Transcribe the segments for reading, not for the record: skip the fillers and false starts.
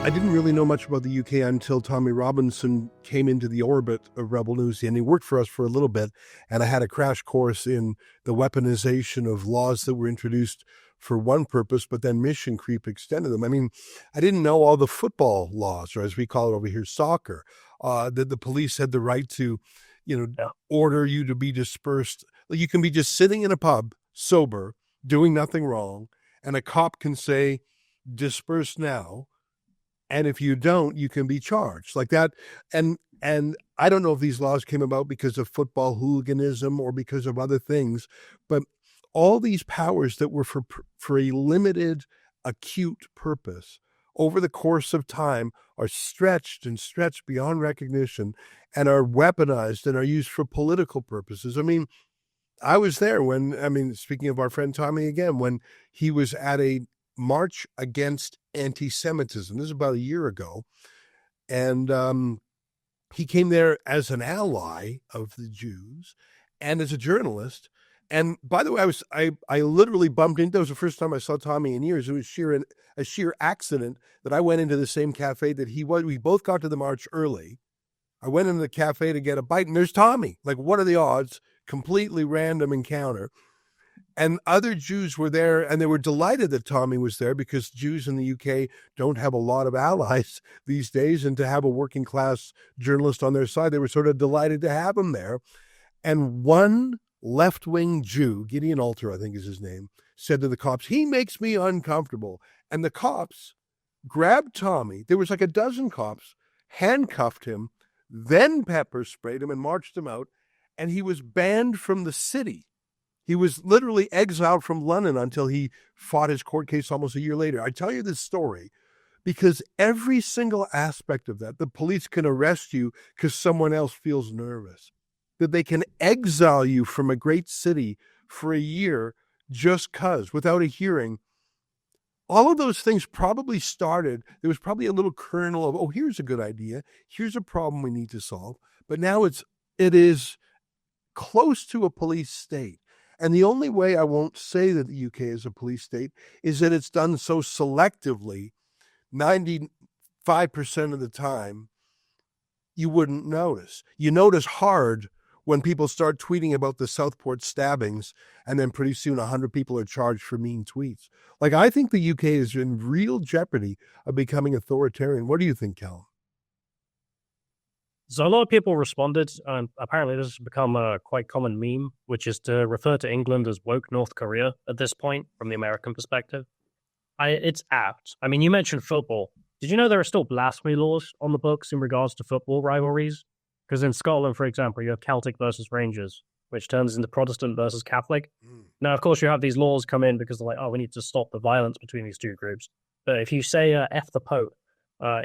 I didn't really know much about the UK until Tommy Robinson came into the orbit of Rebel News, and he worked for us for a little bit, and I had a crash course in the weaponization of laws that were introduced for one purpose, but then mission creep extended them. I mean, I didn't know all the football laws, or as we call it over here, soccer, that the police had the right to, order you to be dispersed. Like, you can be just sitting in a pub, sober, doing nothing wrong, and a cop can say, disperse now. And if you don't, you can be charged like that. And I don't know if these laws came about because of football hooliganism or because of other things, but all these powers that were for a limited, acute purpose over the course of time are stretched and stretched beyond recognition and are weaponized and are used for political purposes. I mean, I was there speaking of our friend Tommy again, when he was at a march against anti-Semitism. This is about a year ago. And he came there as an ally of the Jews and as a journalist. And by the way, I literally bumped into, it was the first time I saw Tommy in years. It was a sheer accident that I went into the same cafe that he was. We both got to the march early. I went into the cafe to get a bite, and there's Tommy. Like, what are the odds? Completely random encounter. And other Jews were there, and they were delighted that Tommy was there because Jews in the UK don't have a lot of allies these days, and to have a working class journalist on their side, they were sort of delighted to have him there. And one left-wing Jew, Gideon Alter, I think is his name, said to the cops, "He makes me uncomfortable." And the cops grabbed Tommy. There was like a dozen cops, handcuffed him, then pepper sprayed him and marched him out. And he was banned from the city. He was literally exiled from London until he fought his court case almost a year later. I tell you this story because every single aspect of that, the police can arrest you because someone else feels nervous, that they can exile you from a great city for a year just because, without a hearing. All of those things probably started, there was probably a little kernel of, oh, here's a good idea. Here's a problem we need to solve. But now it is close to a police state. And the only way I won't say that the UK is a police state is that it's done so selectively, 95% of the time, you wouldn't notice. You notice hard when people start tweeting about the Southport stabbings, and then pretty soon 100 people are charged for mean tweets. Like, I think the UK is in real jeopardy of becoming authoritarian. What do you think, Callum? So a lot of people responded, and apparently this has become a quite common meme, which is to refer to England as woke North Korea at this point, from the American perspective. It's apt. I mean, you mentioned football. Did you know there are still blasphemy laws on the books in regards to football rivalries? Because in Scotland, for example, you have Celtic versus Rangers, which turns into Protestant versus Catholic. Now, of course, you have these laws come in because they're like, oh, we need to stop the violence between these two groups. But if you say F the Pope,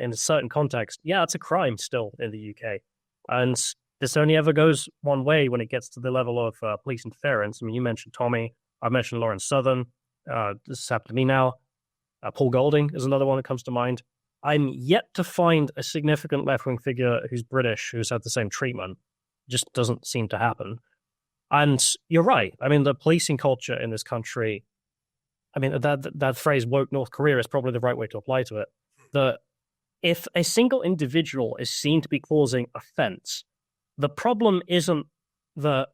in a certain context, yeah, it's a crime still in the UK. And this only ever goes one way when it gets to the level of police interference. I mean, you mentioned Tommy. I mentioned Lawrence Southern. This has happened to me now. Paul Golding is another one that comes to mind. I'm yet to find a significant left-wing figure who's British who's had the same treatment. Just doesn't seem to happen. And you're right. I mean, the policing culture in this country, I mean, that phrase woke North Korea is probably the right way to apply to it. If a single individual is seen to be causing offense, the problem isn't the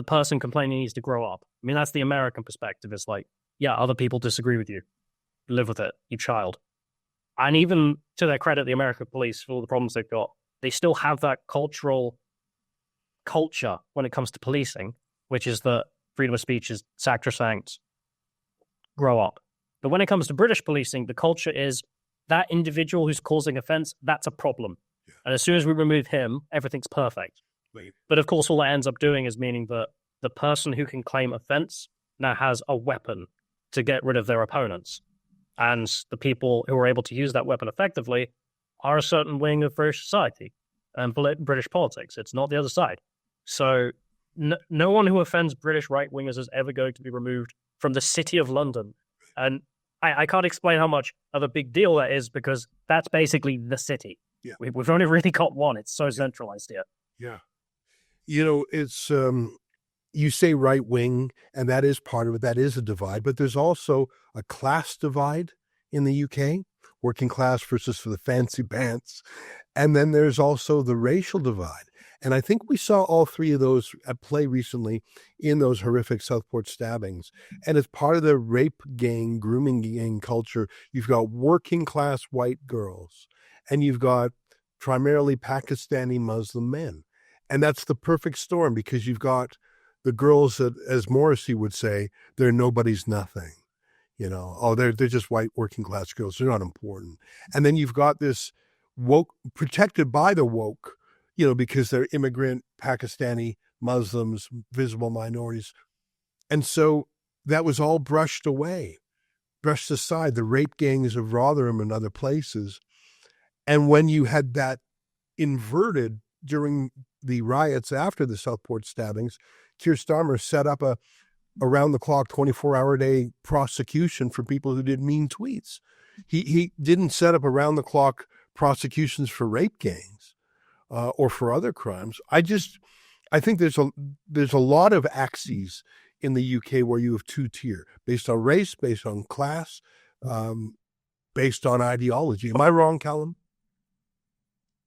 person complaining needs to grow up. I mean, that's the American perspective. It's like, yeah, other people disagree with you. Live with it, you child. And even to their credit, the American police, for all the problems they've got, they still have that cultural culture when it comes to policing, which is that freedom of speech is sacrosanct. Grow up. But when it comes to British policing, the culture is that individual who's causing offense, that's a problem. Yeah. And as soon as we remove him, everything's perfect. Wait. But of course, all that ends up doing is meaning that the person who can claim offense now has a weapon to get rid of their opponents. And the people who are able to use that weapon effectively are a certain wing of British society and British politics. It's not the other side. So no one who offends British right-wingers is ever going to be removed from the city of London. And I can't explain how much of a big deal that is because that's basically the city. Yeah. We've only really got one. It's so centralized here. Yeah. You know, it's, you say right wing, and that is part of it. That is a divide, but there's also a class divide in the UK working class versus for the fancy pants. And then there's also the racial divide. And I think we saw all three of those at play recently in those horrific Southport stabbings. And as part of the rape gang, grooming gang culture, you've got working class white girls and you've got primarily Pakistani Muslim men. And that's the perfect storm because you've got the girls that, as Morrissey would say, they're nobody's nothing. They're just white working class girls. They're not important. And then you've got this woke, protected by the woke, because they're immigrant, Pakistani, Muslims, visible minorities. And so that was all brushed aside, the rape gangs of Rotherham and other places. And when you had that inverted during the riots after the Southport stabbings, Keir Starmer set up a around-the-clock, 24-hour-a-day prosecution for people who did mean tweets. He didn't set up around-the-clock prosecutions for rape gangs or for other crimes. I think there's a lot of axes in the UK where you have two-tier, based on race, based on class, based on ideology. Am I wrong, Callum?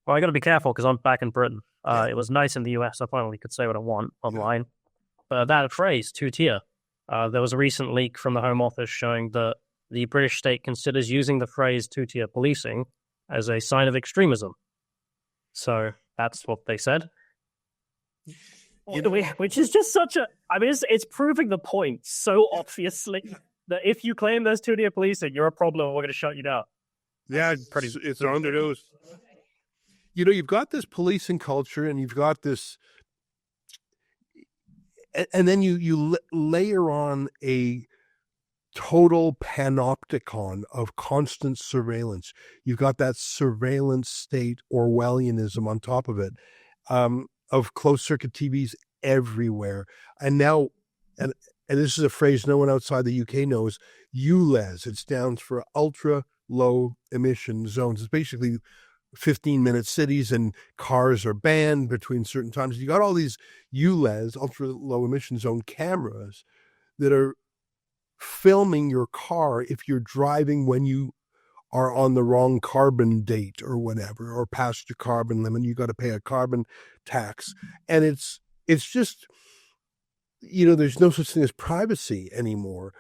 Well, I got to be careful because I'm back in Britain. It was nice in the US. I finally could say what I want online. But that phrase, two-tier, there was a recent leak from the Home Office showing that the British state considers using the phrase two-tier policing as a sign of extremism. So that's what they said. Which is just such a... I mean, it's proving the point so obviously that if you claim there's two-tier policing, you're a problem and we're going to shut you down. Yeah, it's on their nose. You've got this policing culture and you've got this... And then you layer on a total panopticon of constant surveillance. You've got that surveillance state Orwellianism on top of it, of closed circuit TVs everywhere. And now, and this is a phrase no one outside the UK knows, ULEZ. It stands for ultra low emission zones. It's basically 15-minute cities and cars are banned between certain times. You got all these ULEZ, ultra low emission zone cameras that are filming your car if you're driving when you are on the wrong carbon date or whatever, or past your carbon limit. You got to pay a carbon tax. And it's just, there's no such thing as privacy anymore.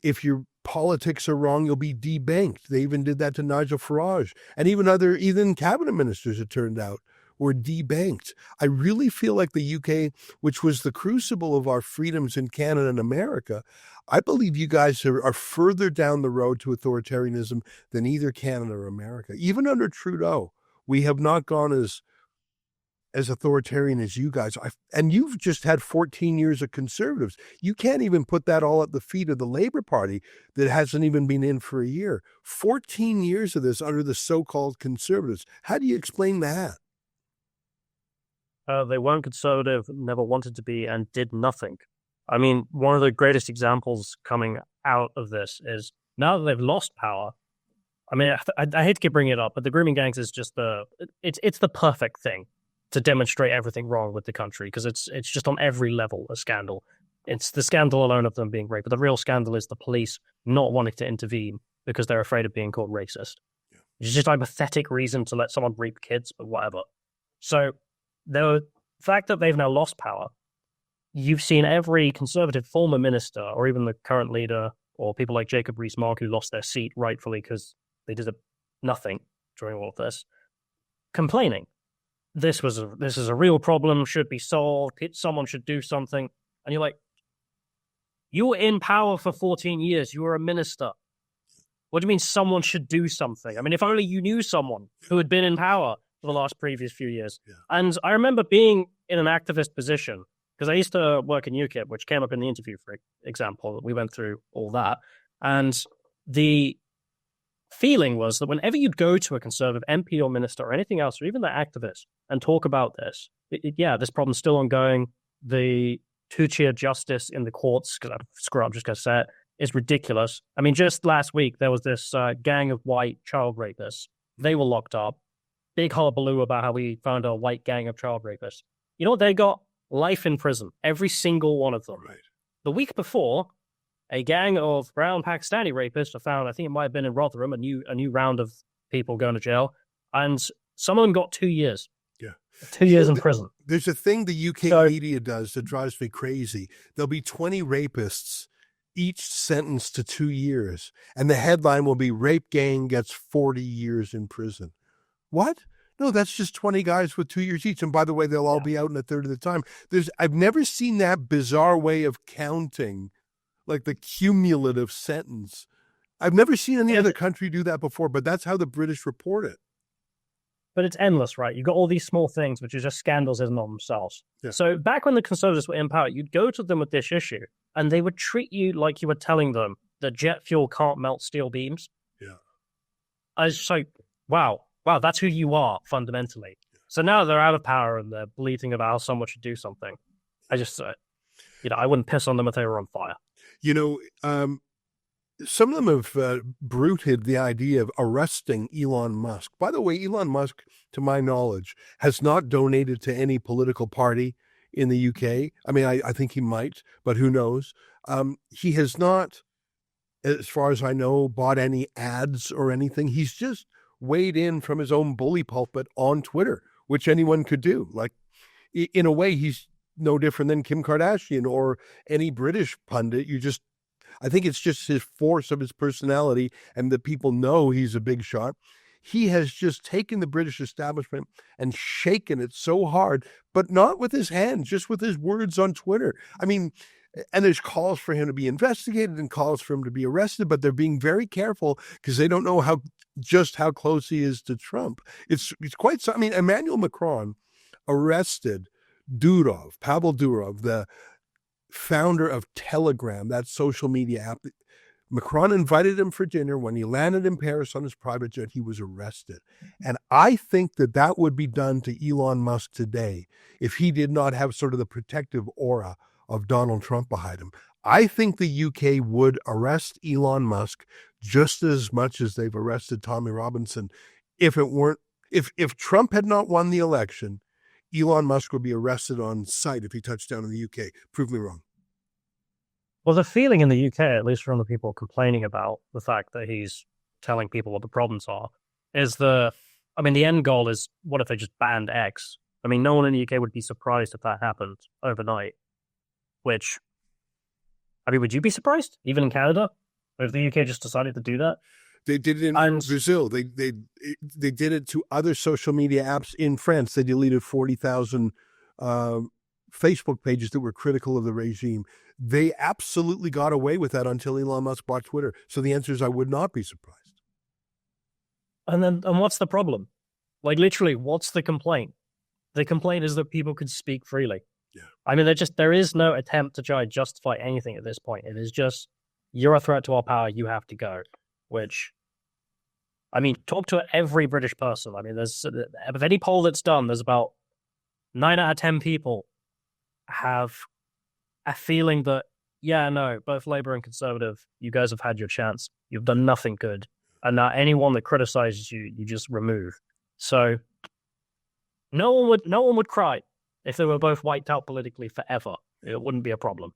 If your politics are wrong, you'll be debanked. They even did that to Nigel Farage. And even cabinet ministers, it turned out, were debanked. I really feel like the UK, which was the crucible of our freedoms in Canada and America, I believe you guys are further down the road to authoritarianism than either Canada or America. Even under Trudeau, we have not gone as authoritarian as you guys. And you've just had 14 years of Conservatives. You can't even put that all at the feet of the Labour Party that hasn't even been in for a year. 14 years of this under the so-called Conservatives. How do you explain that? They weren't conservative, never wanted to be, and did nothing. I mean, one of the greatest examples coming out of this is now that they've lost power. I mean, I hate to keep bringing it up, but the grooming gangs is just it's the perfect thing to demonstrate everything wrong with the country, because it's just on every level a scandal. It's the scandal alone of them being raped, but the real scandal is the police not wanting to intervene because they're afraid of being called racist. Yeah. It's just a pathetic reason to let someone rape kids, but whatever. So the fact that they've now lost power, you've seen every Conservative former minister, or even the current leader, or people like Jacob Rees-Mogg who lost their seat rightfully because they did nothing during all of this, complaining. This is a real problem, should be solved, someone should do something. And you're like, you were in power for 14 years, you were a minister. What do you mean someone should do something? I mean, if only you knew someone who had been in power for the previous few years. Yeah. And I remember being in an activist position, because I used to work in UKIP, which came up in the interview, for example. We went through all that. And the feeling was that whenever you'd go to a Conservative MP or minister or anything else, or even the activist, and talk about this, this problem's still ongoing. The two-tier justice in the courts, because I'm just going to say it, is ridiculous. I mean, just last week, there was this gang of white child rapists. They were locked up. Big hullabaloo about how we found a white gang of child rapists. You know what they got? Life in prison. Every single one of them. Right. The week before, a gang of brown Pakistani rapists are found. I think it might have been in Rotherham, a new round of people going to jail, and some of them got 2 years. Yeah. 2 years in prison. There's a thing the UK media does that drives me crazy. There'll be 20 rapists, each sentenced to 2 years, and the headline will be "Rape Gang Gets 40 Years in Prison." What? No, that's just 20 guys with 2 years each. And by the way, they'll all be out in a third of the time. I've never seen that bizarre way of counting, like the cumulative sentence. I've never seen any other country do that before, but that's how the British report it. But it's endless, right? You've got all these small things, which are just scandals in and of themselves. Yeah. So back when the Conservatives were in power, you'd go to them with this issue, and they would treat you like you were telling them that jet fuel can't melt steel beams. Yeah. I was just like, wow, that's who you are, fundamentally. Yeah. So now they're out of power, and they're bleating about how someone should do something. I just, I wouldn't piss on them if they were on fire. Some of them have bruited the idea of arresting Elon Musk. By the way, Elon Musk, to my knowledge, has not donated to any political party in the UK. I mean, I think he might, but who knows? He has not, as far as I know, bought any ads or anything. He's just weighed in from his own bully pulpit on Twitter, which anyone could do. Like, in a way, he's no different than Kim Kardashian or any British pundit. I think it's just his force of his personality and that people know he's a big shot. He has just taken the British establishment and shaken it so hard, but not with his hands, just with his words on Twitter. I mean, and there's calls for him to be investigated and calls for him to be arrested, but they're being very careful because they don't know how close he is to Trump. It's quite, I mean, Emmanuel Macron arrested Pavel Durov, the founder of Telegram, that social media app. Macron invited him for dinner. When he landed in Paris on his private jet, he was arrested. And I think that would be done to Elon Musk today if he did not have sort of the protective aura of Donald Trump behind him. I think the UK would arrest Elon Musk just as much as they've arrested Tommy Robinson. If Trump had not won the election, Elon Musk would be arrested on sight if he touched down in the UK. Prove me wrong. Well, the feeling in the UK, at least from the people complaining about the fact that he's telling people what the problems are, is the end goal is, what if they just banned X? I mean, no one in the UK would be surprised if that happened overnight. Would you be surprised? Even in Canada? If the UK just decided to do that? They did it in Brazil. They did it to other social media apps in France. They deleted 40,000 Facebook pages that were critical of the regime. They absolutely got away with that until Elon Musk bought Twitter. So the answer is I would not be surprised. And what's the problem? Like, literally, what's the complaint? The complaint is that people could speak freely. Yeah. I mean, there is no attempt to try and justify anything at this point. It is just, you're a threat to our power, you have to go. Which, I mean, talk to every British person. I mean, of any poll that's done, there's about 9 out of 10 people have a feeling that, yeah, no, both Labour and Conservative, you guys have had your chance. You've done nothing good. And now anyone that criticizes you, you just remove. So no one would cry if they were both wiped out politically forever. It wouldn't be a problem.